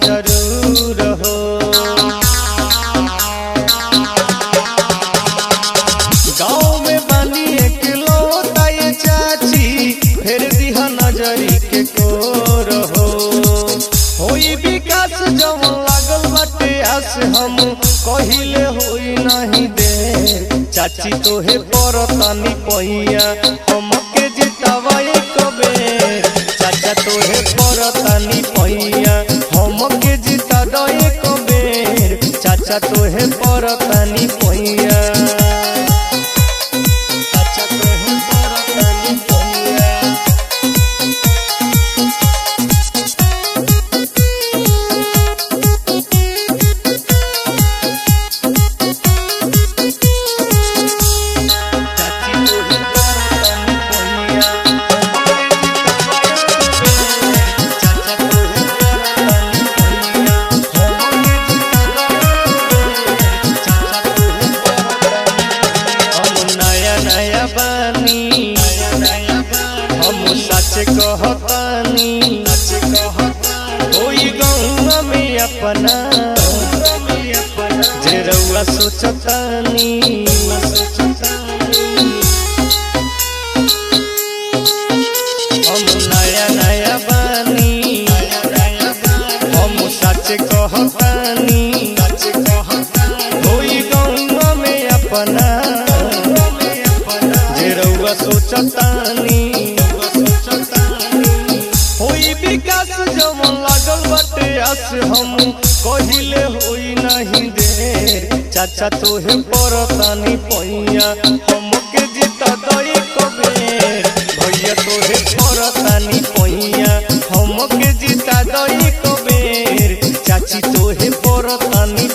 जरूर हो। गाँव में बानी एक लौटा ये चाची फेर दिहा नजरी के कोर हो। होई विकास जब लागल बाटे आस हम कहिले होई नहीं देर। चाची तोहे परतानी पहिया हमके जितावा एक बेर। चाचा तोहे परतानी पहिया हमके जिता दो एक बेर। चाचा तोहे परतानी पहिया। चाचा तोहे परतानी पहिया। कहतानी कोई गौवा में अपना जे रउआ सोचतानी। हम नया नया बानी हम सच कहतानी कोई गौवा में अपना जे रउआ सोचतानी। होई विकास जब लागल बाटे आस हम कहिले होई नहीं देर। चाचा तोहे परतानी पहिया हमके जिता दो एक बेर। भैया तोहे परतानी पहिया हमके जिता दो एक बेर। चाची तोहे परतानी